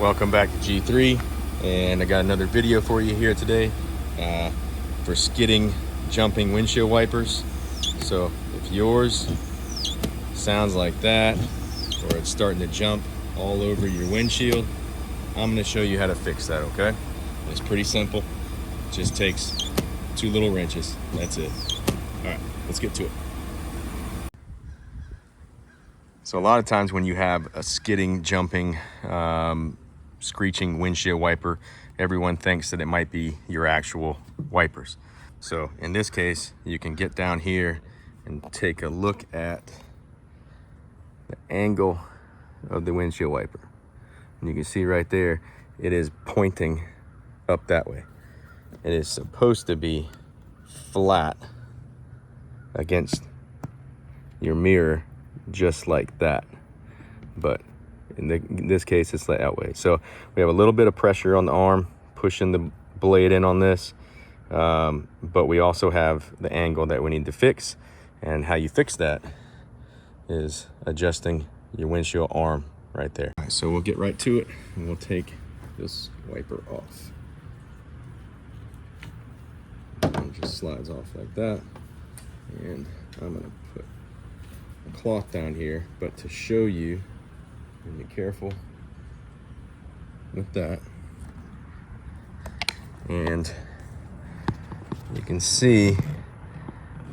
Welcome back to G3, and I got another video for you here today for skidding, jumping windshield wipers. So if yours sounds like that, or it's starting to jump all over your windshield, I'm going to show you how to fix that, okay? It's pretty simple. It just takes 2 little wrenches. That's it. All right, let's get to it. So a lot of times when you have a skidding, jumping, screeching windshield wiper, everyone thinks that it might be your actual wipers. So in this case, you can get down here and take a look at the angle of the windshield wiper. And you can see right there, it is pointing up that way. It is supposed to be flat against your mirror, just like that, but in this case it's that way. So we have a little bit of pressure on the arm pushing the blade in on this, but we also have the angle that we need to fix, and how you fix that is adjusting your windshield arm right there. All right, so we'll get right to it, and we'll take this wiper off. It just slides off like that, and I'm gonna put a cloth down here, but to show you, and be careful with that. And you can see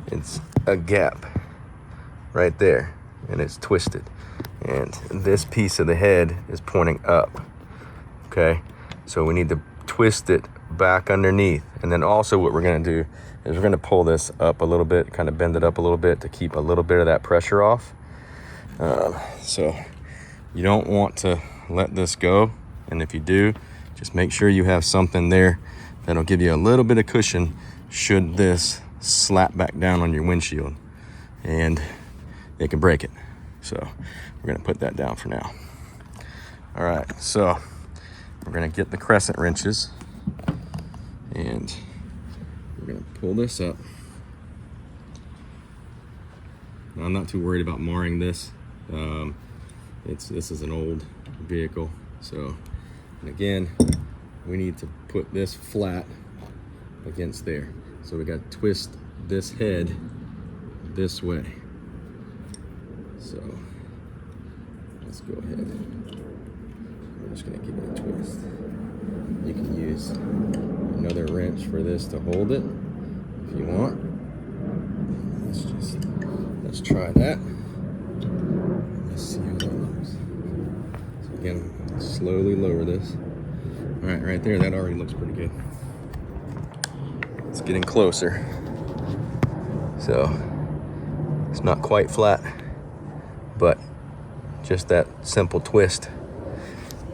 it's a gap right there, and it's twisted, and this piece of the head is pointing up. Okay, so we need to twist it back underneath, and then also what we're going to do is we're going to pull this up a little bit, kind of bend it up a little bit to keep a little bit of that pressure off. So you don't want to let this go, and if you do, just make sure you have something there that'll give you a little bit of cushion should this slap back down on your windshield and it can break it. So we're going to put that down for now. All right, so we're going to get the Crescent wrenches, and we're going to pull this up. Now, I'm not too worried about marring this. This is an old vehicle, so, and again, we need to put this flat against there. So we got to twist this head this way. So let's go ahead. We're just gonna give it a twist. You can use another wrench for this to hold it if you want. Let's try that. Let's see how that looks. So again, slowly lower this. All right, right there, that already looks pretty good. It's getting closer. So it's not quite flat, but just that simple twist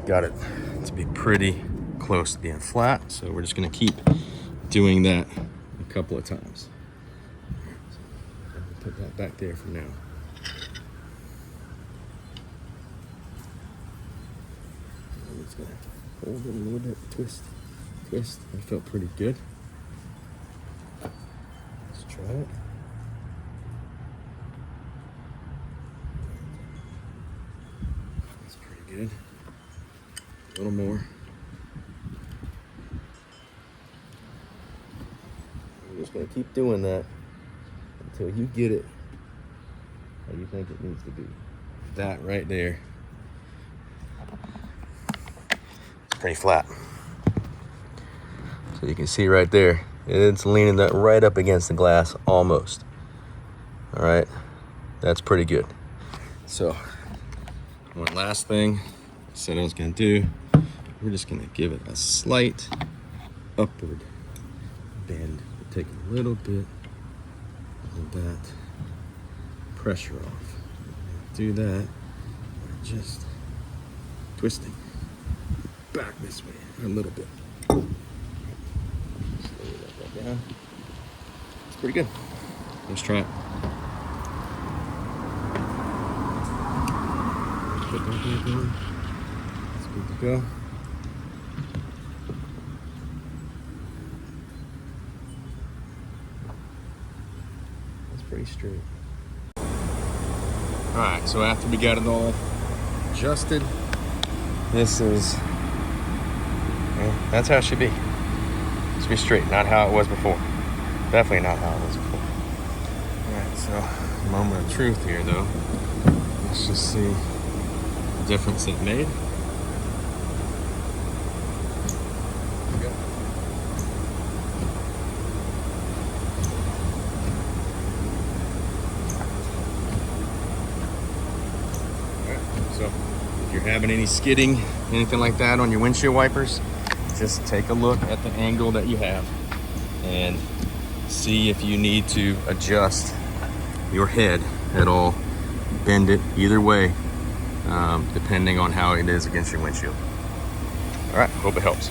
got it to be pretty close to being flat. So we're just gonna keep doing that a couple of times. Put that back there for now. I'm just gonna hold it a little bit, twist. That felt pretty good. Let's try it. That's pretty good. A little more. I'm just gonna keep doing that until you get it how you think it needs to be. That right there. It's pretty flat. So you can see right there, it's leaning that right up against the glass almost. All right, that's pretty good. So one last thing I said I was gonna do, we're just gonna give it a slight upward bend. Take a little bit of that pressure off. Do that by just twisting back this way a little bit. Slowly let that down. It's pretty good. Let's try it. Put that back in. It's good to go. That's pretty straight. All right, so after we got it all adjusted, this is That's how it should be. It should be straight, not how it was before. Definitely not how it was before. All right, so moment of truth here, though. Let's just see the difference it made. So if you're having any skidding, anything like that on your windshield wipers, just take a look at the angle that you have and see if you need to adjust your head at all. Bend it either way, depending on how it is against your windshield. All right, hope it helps.